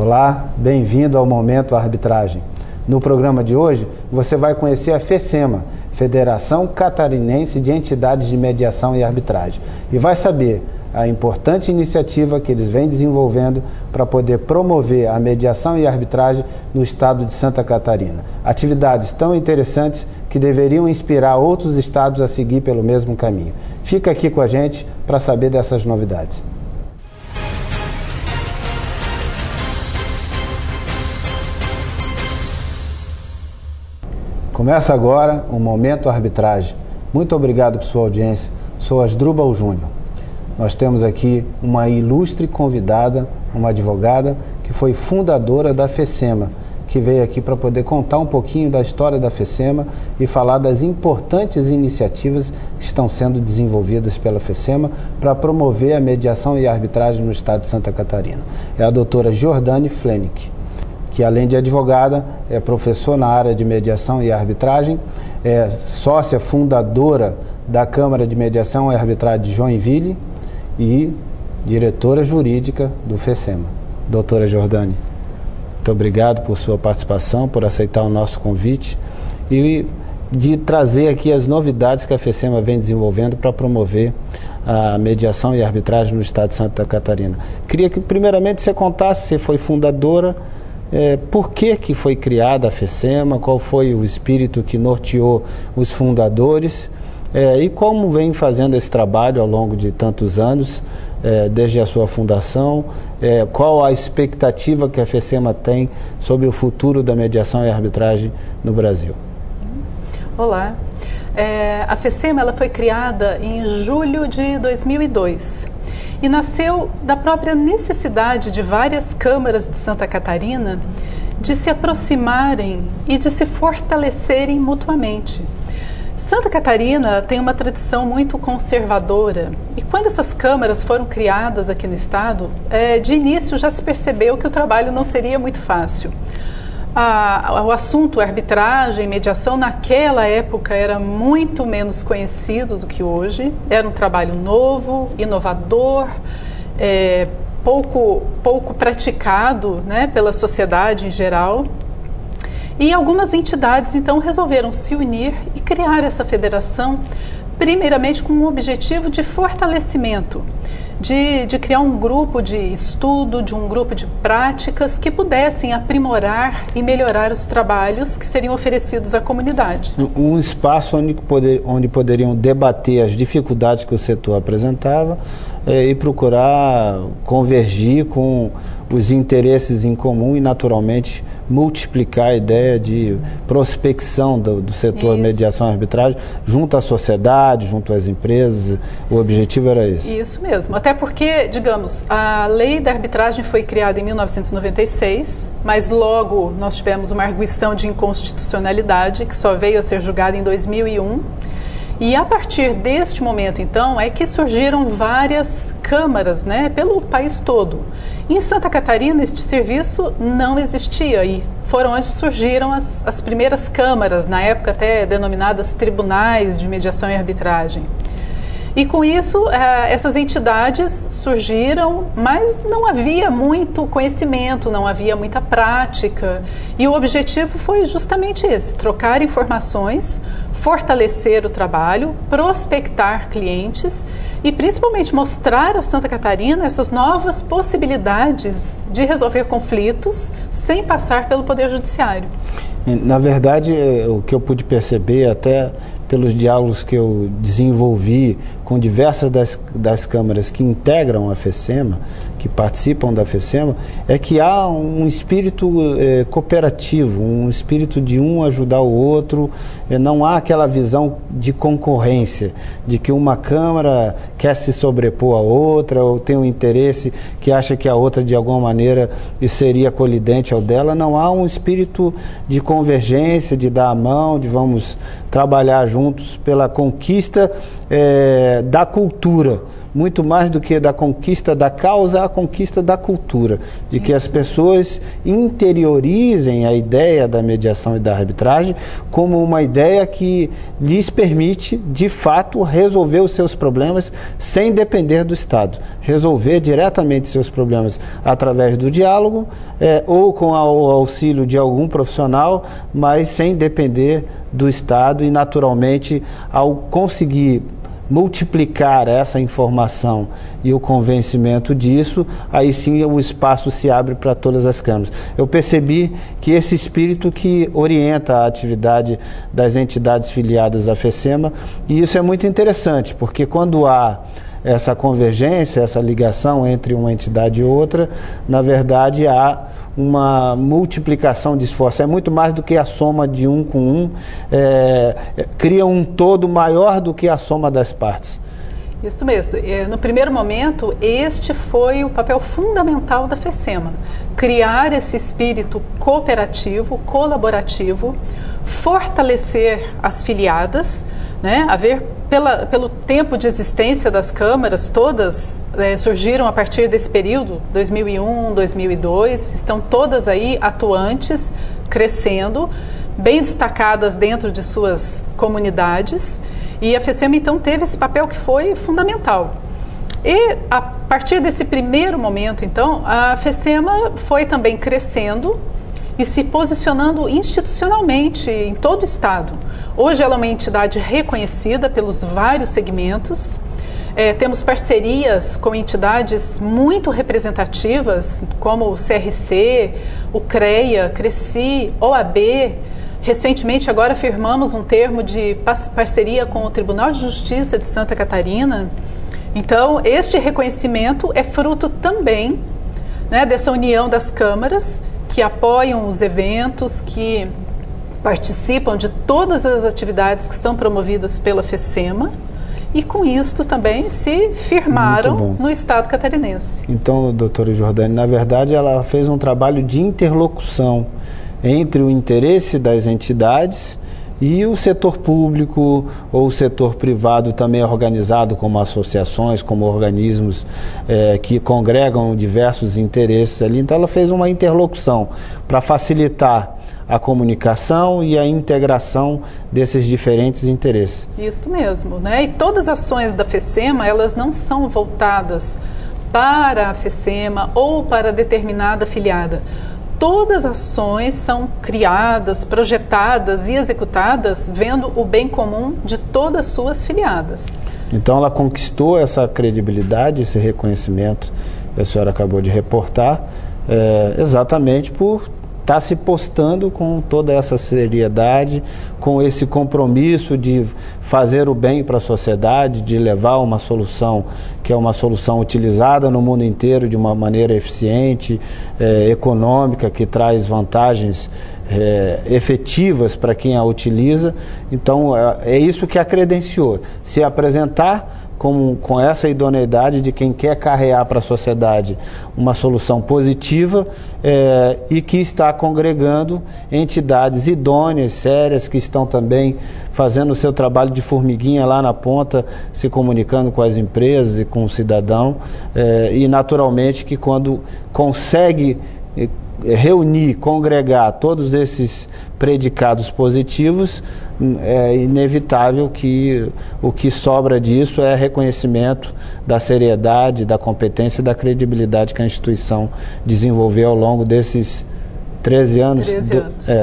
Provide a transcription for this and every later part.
Olá, bem-vindo ao Momento Arbitragem. No programa de hoje, você vai conhecer a FECEMA, Federação Catarinense de Entidades de Mediação e Arbitragem, e vai saber a importante iniciativa que eles vêm desenvolvendo para poder promover a mediação e arbitragem no estado de Santa Catarina. Atividades tão interessantes que deveriam inspirar outros estados a seguir pelo mesmo caminho. Fica aqui com a gente para saber dessas novidades. Começa agora o Momento Arbitragem. Muito obrigado por sua audiência. Sou Asdrubal Júnior. Nós temos aqui uma ilustre convidada, uma advogada que foi fundadora da FECEMA, que veio aqui para poder contar um pouquinho da história da FECEMA e falar das importantes iniciativas que estão sendo desenvolvidas pela FECEMA para promover a mediação e a arbitragem no estado de Santa Catarina. É a doutora Jordane Flenick, que além de advogada, é professora na área de mediação e arbitragem, é sócia fundadora da Câmara de Mediação e Arbitragem de Joinville e diretora jurídica do FECEMA. Doutora Jordane, muito obrigado por sua participação, por aceitar o nosso convite e de trazer aqui as novidades que a FECEMA vem desenvolvendo para promover a mediação e a arbitragem no estado de Santa Catarina. Queria que primeiramente você contasse, você foi fundadora, por que foi criada a FECEMA, qual foi o espírito que norteou os fundadores e como vem fazendo esse trabalho ao longo de tantos anos, desde a sua fundação, qual a expectativa que a FECEMA tem sobre o futuro da mediação e arbitragem no Brasil. Olá, a FECEMA ela foi criada em julho de 2002 e nasceu da própria necessidade de várias câmaras de Santa Catarina de se aproximarem e de se fortalecerem mutuamente. Santa Catarina tem uma tradição muito conservadora e quando essas câmaras foram criadas aqui no estado, de início já se percebeu que o trabalho não seria muito fácil. O assunto arbitragem, mediação, naquela época era muito menos conhecido do que hoje, era um trabalho novo, inovador, pouco praticado, né, pela sociedade em geral. E algumas entidades, então, resolveram se unir e criar essa federação, primeiramente com o objetivo de fortalecimento, de criar um grupo de estudo, de um grupo de práticas que pudessem aprimorar e melhorar os trabalhos que seriam oferecidos à comunidade. Um espaço onde poderiam debater as dificuldades que o setor apresentava e procurar convergir com os interesses em comum e, naturalmente, multiplicar a ideia de prospecção do setor mediação e arbitragem junto à sociedade, junto às empresas. O objetivo era esse. Isso mesmo. Até porque, digamos, a lei da arbitragem foi criada em 1996, mas logo nós tivemos uma arguição de inconstitucionalidade que só veio a ser julgada em 2001. E a partir deste momento, então, é que surgiram várias câmaras, né, pelo país todo. Em Santa Catarina, este serviço não existia e foram onde surgiram as primeiras câmaras, na época até denominadas tribunais de mediação e arbitragem. E com isso, essas entidades surgiram, mas não havia muito conhecimento, não havia muita prática. E o objetivo foi justamente esse, trocar informações, fortalecer o trabalho, prospectar clientes e principalmente mostrar a Santa Catarina essas novas possibilidades de resolver conflitos sem passar pelo Poder Judiciário. Na verdade, o que eu pude perceber até pelos diálogos que eu desenvolvi com diversas das câmaras que integram a FECEMA, que participam da FECEMA, é que há um espírito cooperativo, um espírito de um ajudar o outro, não há aquela visão de concorrência, de que uma câmara quer se sobrepor à outra ou tem um interesse que acha que a outra de alguma maneira seria colidente ao dela. Não há um espírito de convergência, de dar a mão, de vamos trabalhar juntos juntos pela conquista da cultura, muito mais do que da conquista da causa, a conquista da cultura, de que as pessoas interiorizem a ideia da mediação e da arbitragem como uma ideia que lhes permite, de fato, resolver os seus problemas sem depender do Estado, resolver diretamente seus problemas através do diálogo ou com o auxílio de algum profissional, mas sem depender do Estado e, naturalmente, ao conseguir multiplicar essa informação e o convencimento disso, aí sim o espaço se abre para todas as câmaras. Eu percebi que esse espírito que orienta a atividade das entidades filiadas à FECEMA, e isso é muito interessante, porque quando há essa convergência, essa ligação entre uma entidade e outra, na verdade há uma multiplicação de esforço. É muito mais do que a soma de um com um, cria um todo maior do que a soma das partes. Isso mesmo. No primeiro momento, este foi o papel fundamental da FECEMA. Criar esse espírito cooperativo, colaborativo, fortalecer as filiadas, né? Pelo tempo de existência das câmaras, todas surgiram a partir desse período, 2001, 2002, estão todas aí atuantes, crescendo, bem destacadas dentro de suas comunidades, e a FECEMA então teve esse papel que foi fundamental. E a partir desse primeiro momento, então, a FECEMA foi também crescendo e se posicionando institucionalmente em todo o Estado. Hoje ela é uma entidade reconhecida pelos vários segmentos. Temos parcerias com entidades muito representativas, como o CRC, o CREA, CRECI, OAB. Recentemente, agora firmamos um termo de parceria com o Tribunal de Justiça de Santa Catarina. Então, este reconhecimento é fruto também, né, dessa união das câmaras, que apoiam os eventos, que participam de todas as atividades que são promovidas pela FECEMA, e com isto também se firmaram no Estado catarinense. Então, doutora Jordane, na verdade ela fez um trabalho de interlocução entre o interesse das entidades e o setor público ou o setor privado também organizado como associações, como organismos que congregam diversos interesses ali. Então ela fez uma interlocução para facilitar a comunicação e a integração desses diferentes interesses. Isso mesmo, né? E todas as ações da FECEMA, elas não são voltadas para a FECEMA ou para determinada afiliada. Todas as ações são criadas, projetadas e executadas vendo o bem comum de todas as suas filiadas. Então ela conquistou essa credibilidade, esse reconhecimento que a senhora acabou de reportar, exatamente por estar se postando com toda essa seriedade, com esse compromisso de fazer o bem para a sociedade, de levar uma solução que é uma solução utilizada no mundo inteiro de uma maneira eficiente, econômica, que traz vantagens efetivas para quem a utiliza. Então é isso que a credenciou, se apresentar com essa idoneidade de quem quer carrear para a sociedade uma solução positiva e que está congregando entidades idôneas, sérias, que estão também fazendo o seu trabalho de formiguinha lá na ponta, se comunicando com as empresas e com o cidadão, e naturalmente que quando consegue reunir, congregar todos esses predicados positivos, é inevitável que o que sobra disso é reconhecimento da seriedade, da competência e da credibilidade que a instituição desenvolveu ao longo desses 13 anos,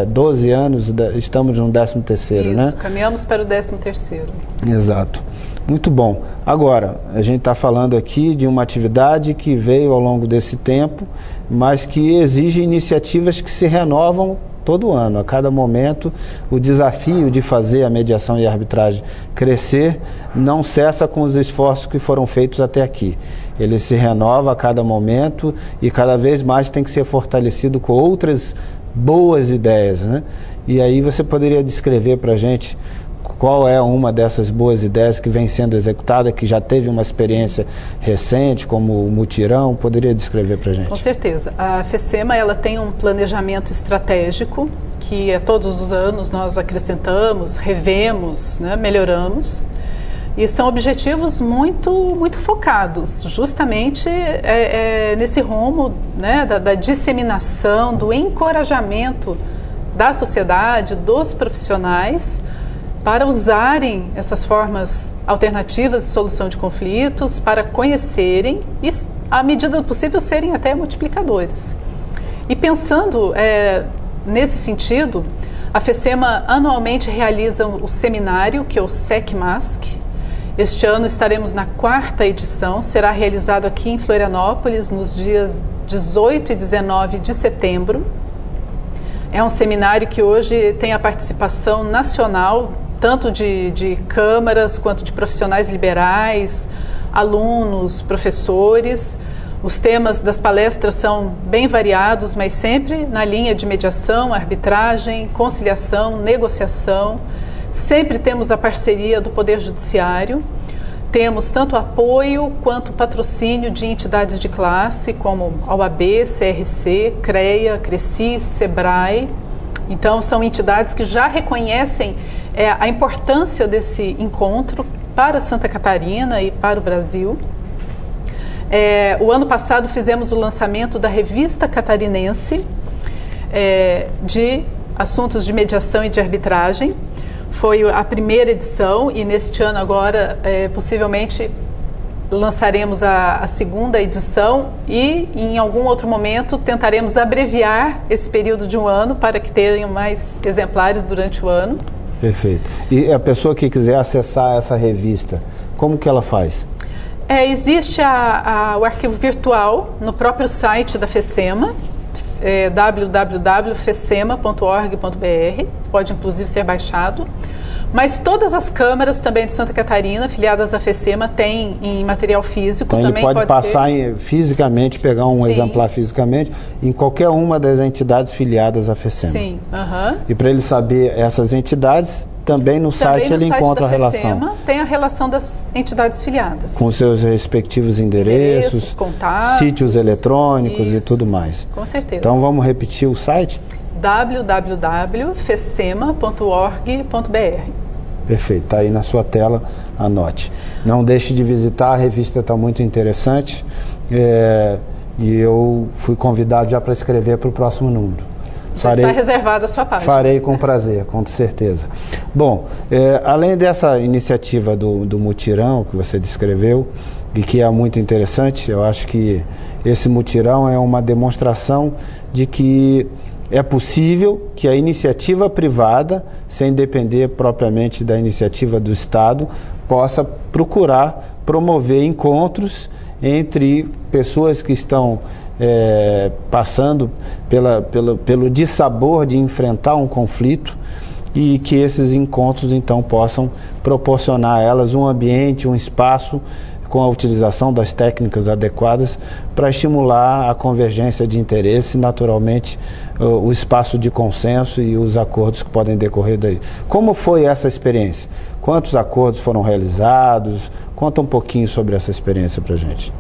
12 anos, estamos no 13º, né? Caminhamos para o 13º. Exato. Muito bom. Agora, a gente está falando aqui de uma atividade que veio ao longo desse tempo, mas que exige iniciativas que se renovam todo ano. A cada momento, o desafio de fazer a mediação e a arbitragem crescer não cessa com os esforços que foram feitos até aqui. Ele se renova a cada momento e cada vez mais tem que ser fortalecido com outras boas ideias, né? E aí você poderia descrever para a gente qual é uma dessas boas ideias que vem sendo executada, que já teve uma experiência recente, como o mutirão? Poderia descrever para a gente? Com certeza. A FECEMA ela tem um planejamento estratégico que todos os anos nós acrescentamos, revemos, né, melhoramos. E são objetivos muito focados, justamente nesse rumo, né, da disseminação, do encorajamento da sociedade, dos profissionais, para usarem essas formas alternativas de solução de conflitos, para conhecerem e, à medida do possível, serem até multiplicadores. E pensando nesse sentido, a FECEMA anualmente realiza o seminário, que é o SECMASC. Este ano estaremos na 4ª edição, será realizado aqui em Florianópolis nos dias 18 e 19 de setembro. É um seminário que hoje tem a participação nacional, tanto de câmaras quanto de profissionais liberais, alunos, professores. Os temas das palestras são bem variados, mas sempre na linha de mediação, arbitragem, conciliação, negociação. Sempre temos a parceria do Poder Judiciário. Temos tanto apoio quanto patrocínio de entidades de classe, como a OAB, CRC, CREA, CRECI, SEBRAE. Então, são entidades que já reconhecem a importância desse encontro para Santa Catarina e para o Brasil. O ano passado fizemos o lançamento da Revista Catarinense de Assuntos de Mediação e de Arbitragem. Foi a primeira edição e neste ano agora possivelmente lançaremos a 2ª edição e em algum outro momento tentaremos abreviar esse período de um ano para que tenham mais exemplares durante o ano. Perfeito. E a pessoa que quiser acessar essa revista, como que ela faz? Existe o arquivo virtual no próprio site da FECEMA, www.fecema.org.br, pode inclusive ser baixado. Mas todas as câmaras também de Santa Catarina, filiadas à FECEMA, têm em material físico. Então também ele pode passar fisicamente, pegar um exemplar fisicamente, em qualquer uma das entidades filiadas à FECEMA. Sim. E para ele saber essas entidades, também no site ele encontra a relação. Tem a relação das entidades filiadas. Com seus respectivos endereços, contatos, sítios eletrônicos e tudo mais. Com certeza. Então vamos repetir o site? www.fecema.org.br. Perfeito, está aí na sua tela, anote. Não deixe de visitar, a revista está muito interessante e eu fui convidado já para escrever para o próximo número. Já está reservada a sua página. Farei com prazer, com certeza. Bom, além dessa iniciativa do mutirão que você descreveu e que é muito interessante, eu acho que esse mutirão é uma demonstração de que é possível que a iniciativa privada, sem depender propriamente da iniciativa do Estado, possa procurar promover encontros entre pessoas que estão passando pelo dissabor de enfrentar um conflito e que esses encontros então possam proporcionar a elas um ambiente, um espaço com a utilização das técnicas adequadas para estimular a convergência de interesse e, naturalmente, o espaço de consenso e os acordos que podem decorrer daí. Como foi essa experiência? Quantos acordos foram realizados? Conta um pouquinho sobre essa experiência para a gente.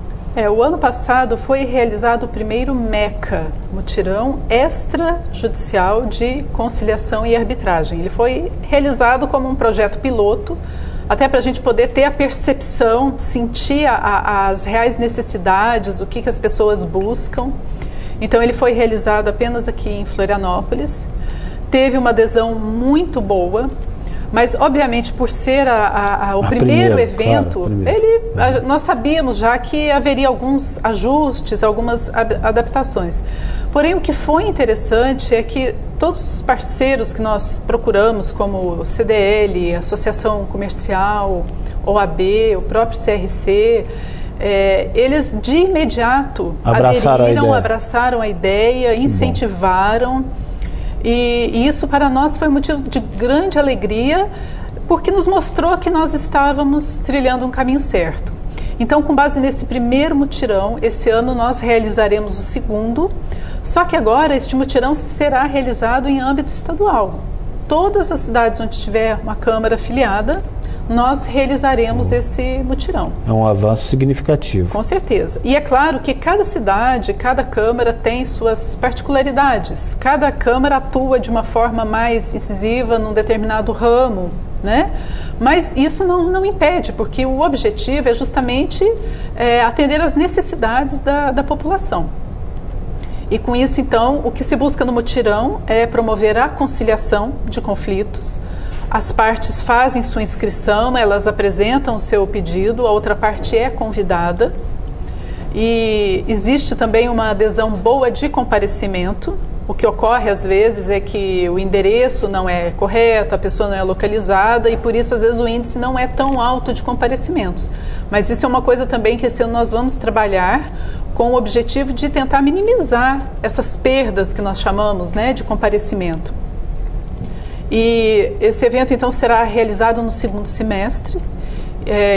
O ano passado foi realizado o primeiro MECA, Mutirão Extrajudicial de Conciliação e Arbitragem. Ele foi realizado como um projeto piloto, até para a gente poder ter a percepção, sentir as reais necessidades, o que as pessoas buscam. Então ele foi realizado apenas aqui em Florianópolis, teve uma adesão muito boa, mas obviamente por ser o primeiro evento, claro, nós sabíamos já que haveria alguns ajustes, algumas adaptações. Porém, o que foi interessante é que todos os parceiros que nós procuramos, como CDL, Associação Comercial, OAB, o próprio CRC, eles de imediato abraçaram a ideia, incentivaram. E isso para nós foi motivo de grande alegria, porque nos mostrou que nós estávamos trilhando um caminho certo. Então, com base nesse primeiro mutirão, esse ano nós realizaremos o segundo, só que agora este mutirão será realizado em âmbito estadual. Todas as cidades onde tiver uma Câmara afiliada nós realizaremos esse mutirão. É um avanço significativo. Com certeza. E é claro que cada cidade, cada Câmara tem suas particularidades. Cada Câmara atua de uma forma mais incisiva num determinado ramo, né? Mas isso não impede, porque o objetivo é justamente atender às necessidades da população. E com isso, então, o que se busca no mutirão é promover a conciliação de conflitos. As partes fazem sua inscrição, elas apresentam o seu pedido, a outra parte é convidada. E existe também uma adesão boa de comparecimento. O que ocorre às vezes é que o endereço não é correto, a pessoa não é localizada e por isso às vezes o índice não é tão alto de comparecimentos. Mas isso é uma coisa também que esse ano nós vamos trabalhar com o objetivo de tentar minimizar essas perdas que nós chamamos, né, de comparecimento. E esse evento então será realizado no segundo semestre,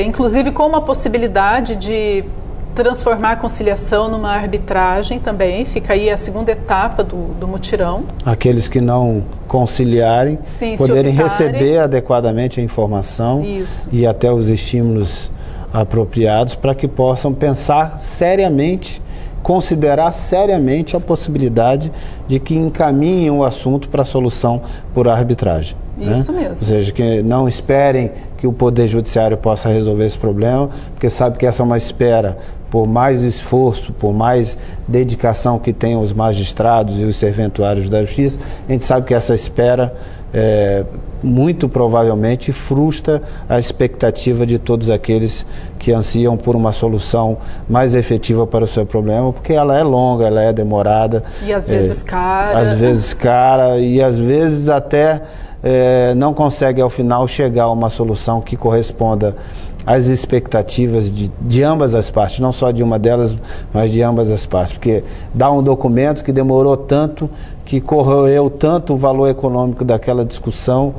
inclusive com uma possibilidade de transformar a conciliação numa arbitragem também. Fica aí a segunda etapa do mutirão. Aqueles que não conciliarem, sim, poderem receber adequadamente a informação. Isso. E até os estímulos apropriados para que possam pensar seriamente, considerar seriamente a possibilidade de que encaminhem o assunto para a solução por arbitragem. Isso, né? Mesmo. Ou seja, que não esperem que o Poder Judiciário possa resolver esse problema, porque sabe que essa é uma espera, por mais esforço, por mais dedicação que tenham os magistrados e os serventuários da Justiça, a gente sabe que essa espera muito provavelmente frustra a expectativa de todos aqueles que ansiam por uma solução mais efetiva para o seu problema, porque ela é longa, ela é demorada. E às vezes cara. Às vezes cara e às vezes até não consegue ao final chegar a uma solução que corresponda às expectativas de ambas as partes, não só de uma delas, mas de ambas as partes, porque dá um documento que demorou tanto, que corroeu tanto o valor econômico daquela discussão,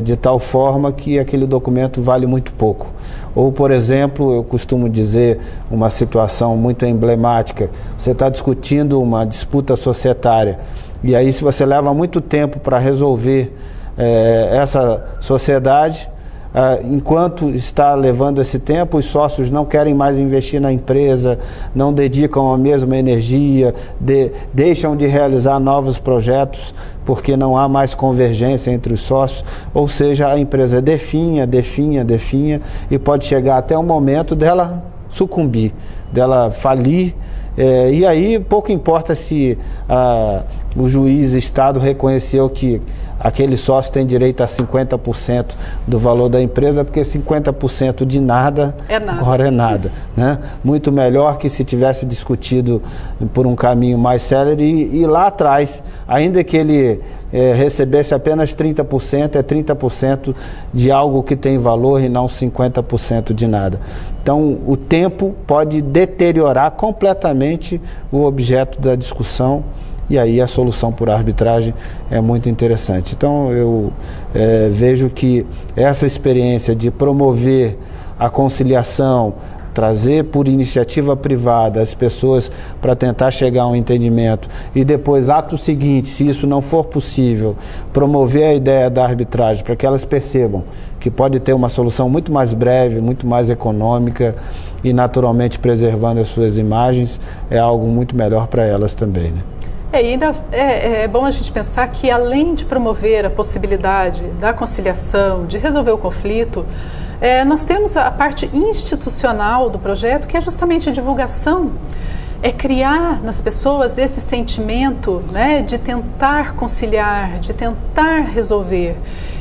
de tal forma que aquele documento vale muito pouco. Ou, por exemplo, eu costumo dizer uma situação muito emblemática, você está discutindo uma disputa societária, e aí se você leva muito tempo para resolver essa sociedade, enquanto está levando esse tempo, os sócios não querem mais investir na empresa, não dedicam a mesma energia, deixam de realizar novos projetos porque não há mais convergência entre os sócios, ou seja, a empresa definha e pode chegar até o momento dela sucumbir, dela falir. E aí pouco importa se o juiz Estado reconheceu que aquele sócio tem direito a 50% do valor da empresa, porque 50% de nada, agora é nada, né? Muito melhor que se tivesse discutido por um caminho mais célere e lá atrás, ainda que ele recebesse apenas 30%, é 30% de algo que tem valor e não 50% de nada. Então, o tempo pode deteriorar completamente o objeto da discussão, e aí a solução por arbitragem é muito interessante. Então eu vejo que essa experiência de promover a conciliação, trazer por iniciativa privada as pessoas para tentar chegar a um entendimento e depois, ato seguinte, se isso não for possível, promover a ideia da arbitragem para que elas percebam que pode ter uma solução muito mais breve, muito mais econômica e naturalmente preservando as suas imagens, é algo muito melhor para elas também, né? E ainda é bom a gente pensar que, além de promover a possibilidade da conciliação, de resolver o conflito, nós temos a parte institucional do projeto, que é justamente a divulgação, é criar nas pessoas esse sentimento, né, de tentar conciliar, de tentar resolver.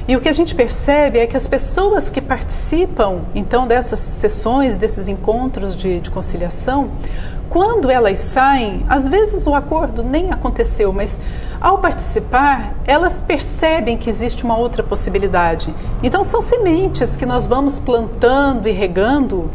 E o que a gente percebe é que as pessoas que participam, então, dessas sessões, desses encontros de conciliação, quando elas saem, às vezes o acordo nem aconteceu, mas ao participar, elas percebem que existe uma outra possibilidade. Então são sementes que nós vamos plantando e regando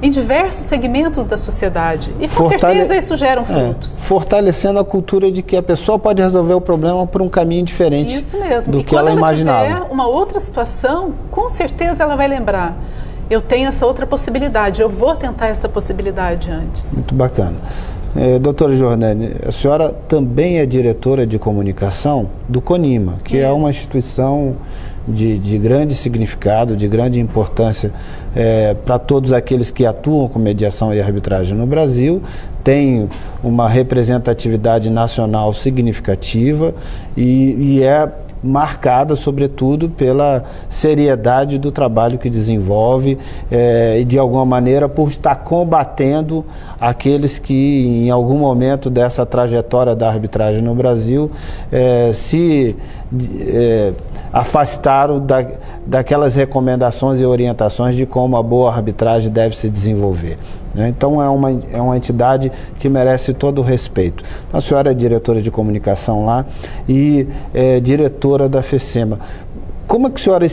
em diversos segmentos da sociedade. E com certeza isso gera frutos. Fortalecendo a cultura de que a pessoa pode resolver o problema por um caminho diferente do que ela imaginava. E quando ela tiver uma outra situação, com certeza ela vai lembrar: eu tenho essa outra possibilidade, eu vou tentar essa possibilidade antes. Muito bacana. Doutora Jordane, a senhora também é diretora de comunicação do CONIMA, que é uma instituição de grande significado, de grande importância para todos aqueles que atuam com mediação e arbitragem no Brasil, tem uma representatividade nacional significativa e é marcada, sobretudo, pela seriedade do trabalho que desenvolve e, de alguma maneira, por estar combatendo aqueles que, em algum momento dessa trajetória da arbitragem no Brasil, se afastaram daquelas recomendações e orientações de como a boa arbitragem deve se desenvolver. Então é uma entidade que merece todo o respeito. A senhora é diretora de comunicação lá e diretora da FECEMA. Como é que a senhora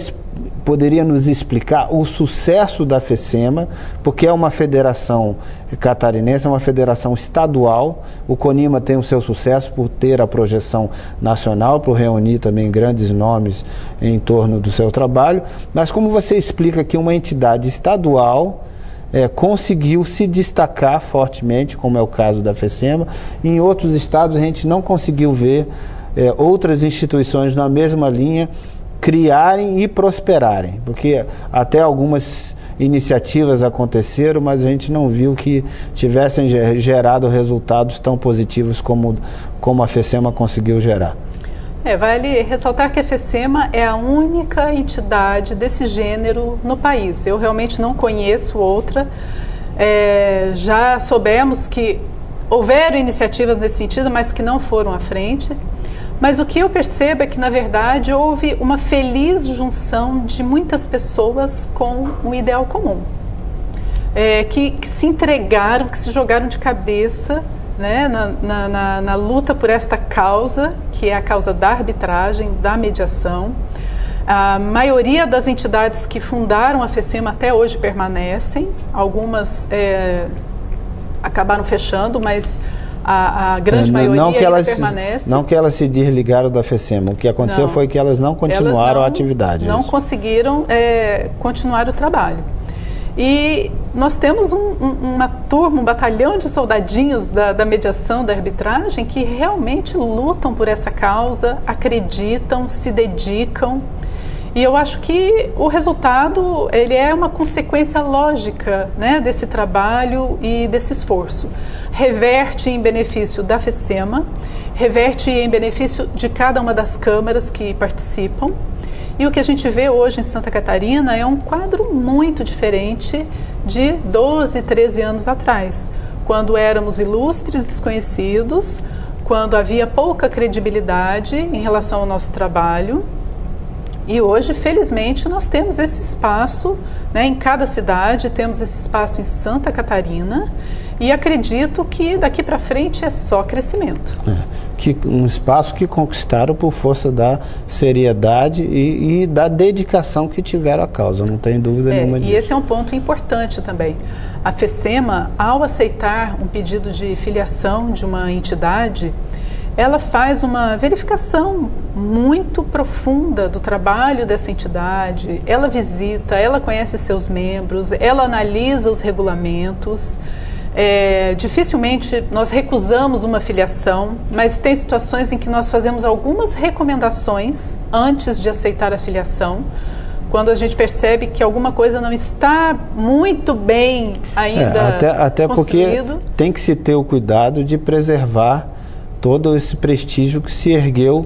poderia nos explicar o sucesso da FECEMA, porque é uma federação catarinense, é uma federação estadual, o CONIMA tem o seu sucesso por ter a projeção nacional, por reunir também grandes nomes em torno do seu trabalho, mas como você explica que uma entidade estadual conseguiu se destacar fortemente, como é o caso da FECEMA, e em outros estados a gente não conseguiu ver outras instituições na mesma linha criarem e prosperarem, porque até algumas iniciativas aconteceram, mas a gente não viu que tivessem gerado resultados tão positivos como a FECEMA conseguiu gerar. Vale ressaltar que a FECEMA é a única entidade desse gênero no país. Eu realmente não conheço outra. Já soubemos que houveram iniciativas nesse sentido, mas que não foram à frente. Mas o que eu percebo é que, na verdade, houve uma feliz junção de muitas pessoas com um ideal comum. Que se entregaram, que se jogaram de cabeça, né, na luta por esta causa, que é a causa da arbitragem, da mediação. A maioria das entidades que fundaram a FECEMA até hoje permanecem, algumas acabaram fechando, mas a grande maioria permanece. Não que elas se desligaram da FECEMA, o que aconteceu foi que elas não continuaram a atividade. Não conseguiram continuar o trabalho. E nós temos uma turma, um batalhão de soldadinhos da mediação, da arbitragem, que realmente lutam por essa causa, acreditam, se dedicam. E eu acho que o resultado ele é uma consequência lógica, né, desse trabalho e desse esforço. Reverte em benefício da FECEMA, reverte em benefício de cada uma das câmaras que participam. E o que a gente vê hoje em Santa Catarina é um quadro muito diferente de 12, 13 anos atrás, quando éramos ilustres desconhecidos, quando havia pouca credibilidade em relação ao nosso trabalho. E hoje, felizmente, nós temos esse espaço, né, em cada cidade, temos esse espaço em Santa Catarina, e acredito que daqui para frente é só crescimento. Um espaço que conquistaram por força da seriedade e da dedicação que tiveram à causa, não tem dúvida nenhuma disso. E esse é um ponto importante também. A FECEMA, ao aceitar um pedido de filiação de uma entidade, ela faz uma verificação muito profunda do trabalho dessa entidade, ela visita, ela conhece seus membros, ela analisa os regulamentos. Dificilmente nós recusamos uma filiação, mas tem situações em que nós fazemos algumas recomendações antes de aceitar a filiação, quando a gente percebe que alguma coisa não está muito bem ainda até construído. Porque tem que se ter o cuidado de preservar todo esse prestígio que se ergueu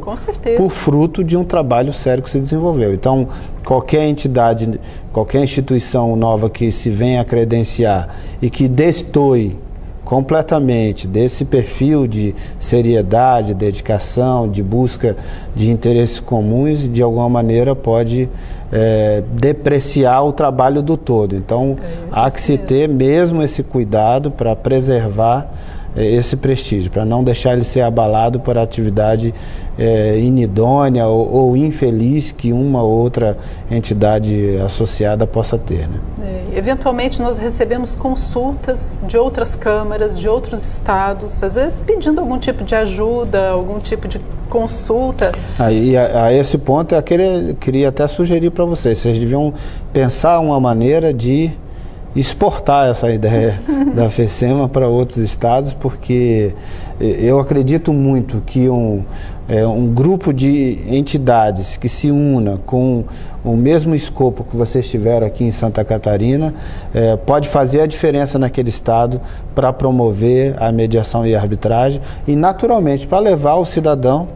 por fruto de um trabalho sério que se desenvolveu. Então, qualquer entidade, qualquer instituição nova que se venha a credenciar e que destoe completamente desse perfil de seriedade, dedicação, de busca de interesses comuns, de alguma maneira pode depreciar o trabalho do todo. Então, há que se ter mesmo esse cuidado para preservar esse prestígio, para não deixar ele ser abalado por atividade inidônea ou infeliz que uma ou outra entidade associada possa ter, né? Eventualmente nós recebemos consultas de outras câmaras, de outros estados, às vezes pedindo algum tipo de ajuda, algum tipo de consulta. A esse ponto eu queria até sugerir para vocês deviam pensar uma maneira de exportar essa ideia da FECEMA para outros estados, porque eu acredito muito que um grupo de entidades que se una com o mesmo escopo que vocês tiveram aqui em Santa Catarina pode fazer a diferença naquele estado para promover a mediação e a arbitragem e, naturalmente, para levar ao cidadão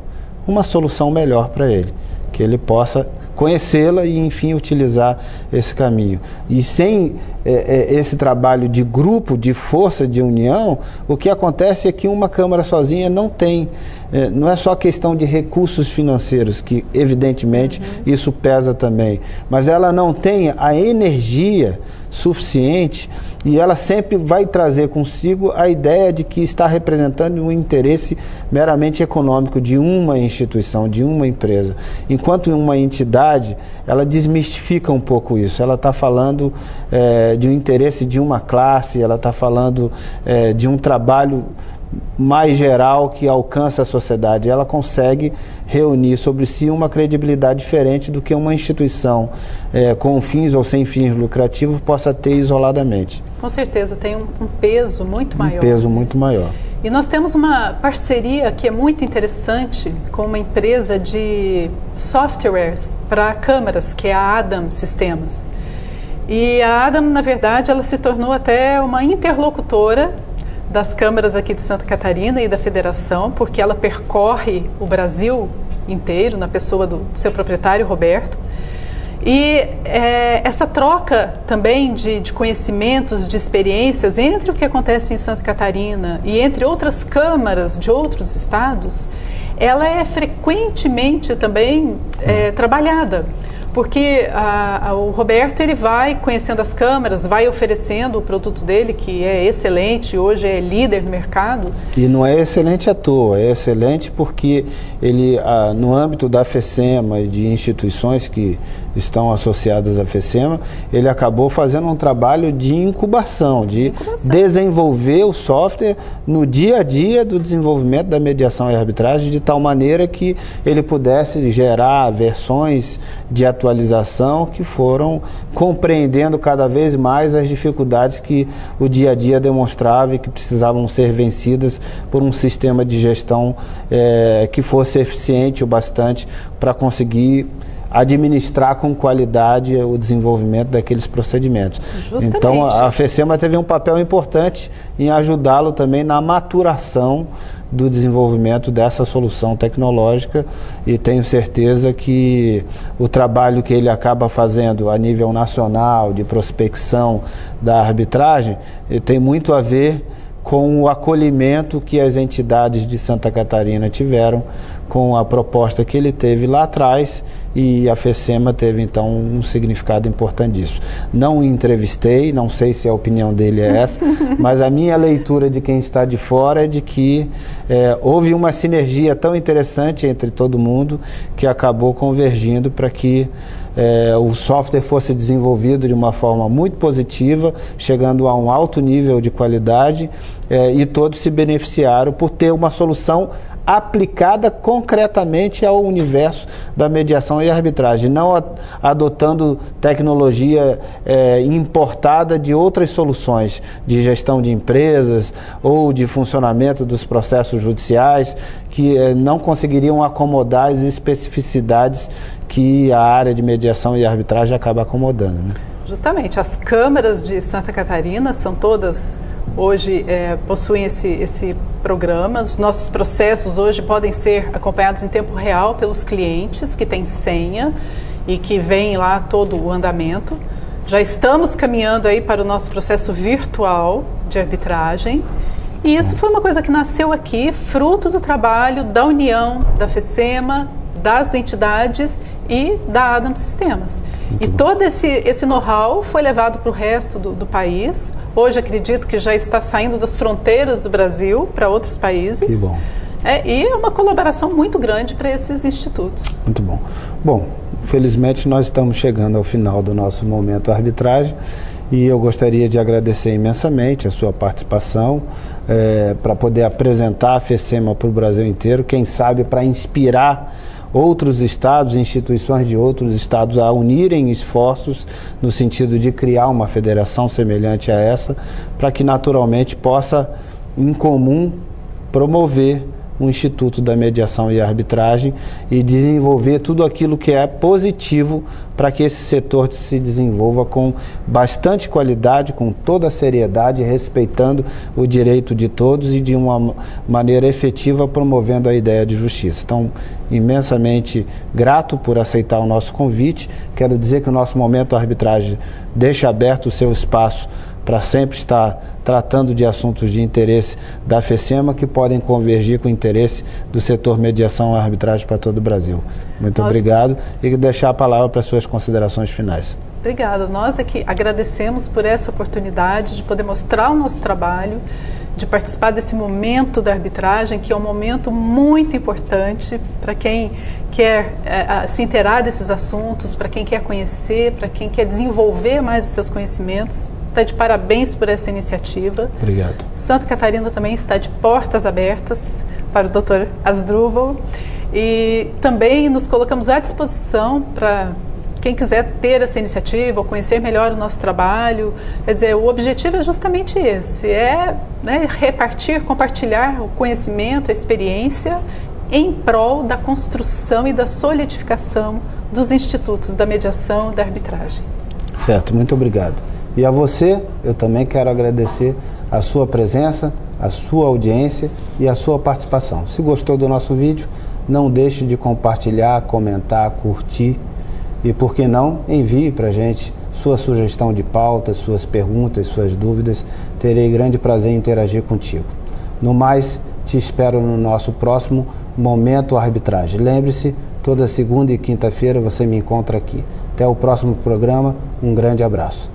uma solução melhor para ele, que ele possa conhecê-la e, enfim, utilizar esse caminho. E sem esse trabalho de grupo, de força, de união, o que acontece é que uma Câmara sozinha não tem, não é só questão de recursos financeiros, que evidentemente isso pesa também, mas ela não tem a energia suficiente e ela sempre vai trazer consigo a ideia de que está representando um interesse meramente econômico de uma instituição, de uma empresa. Enquanto uma entidade, ela desmistifica um pouco isso. Ela está falando de um interesse de uma classe, ela está falando de um trabalho mais geral que alcança a sociedade. Ela consegue reunir sobre si uma credibilidade diferente do que uma instituição com fins ou sem fins lucrativos possa ter isoladamente. Com certeza, tem um peso muito maior. Um peso muito maior. E nós temos uma parceria que é muito interessante com uma empresa de softwares para câmaras, que é a Adam Sistemas. E a Adam, na verdade, ela se tornou até uma interlocutora das câmaras aqui de Santa Catarina e da Federação, porque ela percorre o Brasil inteiro, na pessoa do seu proprietário, Roberto. E essa troca também de conhecimentos, de experiências entre o que acontece em Santa Catarina e entre outras câmaras de outros estados, ela é frequentemente também trabalhada. Porque o Roberto, ele vai conhecendo as câmaras, vai oferecendo o produto dele, que é excelente, hoje é líder no mercado. E não é excelente à toa, é excelente porque ele, no âmbito da FECEMA e de instituições que estão associadas à FECEMA, ele acabou fazendo um trabalho de incubação, de desenvolver o software no dia a dia do desenvolvimento da mediação e arbitragem, de tal maneira que ele pudesse gerar versões de atualização que foram compreendendo cada vez mais as dificuldades que o dia a dia demonstrava e que precisavam ser vencidas por um sistema de gestão que fosse eficiente o bastante para conseguir administrar com qualidade o desenvolvimento daqueles procedimentos. Justamente. Então a FECEMA teve um papel importante em ajudá-lo também na maturação do desenvolvimento dessa solução tecnológica, e tenho certeza que o trabalho que ele acaba fazendo a nível nacional de prospecção da arbitragem tem muito a ver com o acolhimento que as entidades de Santa Catarina tiveram com a proposta que ele teve lá atrás, e a FECEMA teve então um significado importantíssimo. Não o entrevistei, não sei se a opinião dele é essa, mas a minha leitura de quem está de fora é de que houve uma sinergia tão interessante entre todo mundo que acabou convergindo para que o software fosse desenvolvido de uma forma muito positiva, chegando a um alto nível de qualidade, e todos se beneficiaram por ter uma solução aplicada concretamente ao universo da mediação e arbitragem, não adotando tecnologia importada de outras soluções de gestão de empresas ou de funcionamento dos processos judiciais que não conseguiriam acomodar as especificidades que a área de mediação e arbitragem acaba acomodando, né? Justamente, as câmaras de Santa Catarina são todas, hoje, possuem esse programa. Os nossos processos hoje podem ser acompanhados em tempo real pelos clientes que têm senha e que veem lá todo o andamento. Já estamos caminhando aí para o nosso processo virtual de arbitragem. E isso foi uma coisa que nasceu aqui, fruto do trabalho da união da FECEMA, das entidades e da Adam Sistemas. Muito bom. Todo esse know-how foi levado para o resto do país. Hoje acredito que já está saindo das fronteiras do Brasil para outros países. Que bom. E é uma colaboração muito grande para esses institutos. Muito bom. Bom, infelizmente nós estamos chegando ao final do nosso momento arbitragem, e eu gostaria de agradecer imensamente a sua participação para poder apresentar a FECEMA para o Brasil inteiro, quem sabe para inspirar outros estados, instituições de outros estados a unirem esforços no sentido de criar uma federação semelhante a essa, para que naturalmente possa, em comum, promover um Instituto da Mediação e Arbitragem e desenvolver tudo aquilo que é positivo para que esse setor se desenvolva com bastante qualidade, com toda a seriedade, respeitando o direito de todos e de uma maneira efetiva promovendo a ideia de justiça. Então, imensamente grato por aceitar o nosso convite. Quero dizer que o nosso Momento Arbitragem deixa aberto o seu espaço para sempre estar tratando de assuntos de interesse da FECEMA que podem convergir com o interesse do setor mediação e arbitragem para todo o Brasil. Muito obrigado e deixar a palavra para as suas considerações finais. Obrigada. Nós é que agradecemos por essa oportunidade de poder mostrar o nosso trabalho, de participar desse momento da arbitragem, que é um momento muito importante para quem quer se inteirar desses assuntos, para quem quer conhecer, para quem quer desenvolver mais os seus conhecimentos. Está de parabéns por essa iniciativa. Obrigado. Santa Catarina também está de portas abertas para o Dr. Asdrubal. E também nos colocamos à disposição para quem quiser ter essa iniciativa ou conhecer melhor o nosso trabalho. Quer dizer, o objetivo é justamente esse, repartir, compartilhar o conhecimento, a experiência em prol da construção e da solidificação dos institutos da mediação e da arbitragem. Certo, muito obrigado. E a você, eu também quero agradecer a sua presença, a sua audiência e a sua participação. Se gostou do nosso vídeo, não deixe de compartilhar, comentar, curtir e, por que não, envie para a gente sua sugestão de pauta, suas perguntas, suas dúvidas. Terei grande prazer em interagir contigo. No mais, te espero no nosso próximo Momento Arbitragem. Lembre-se, toda segunda e quinta-feira você me encontra aqui. Até o próximo programa, um grande abraço.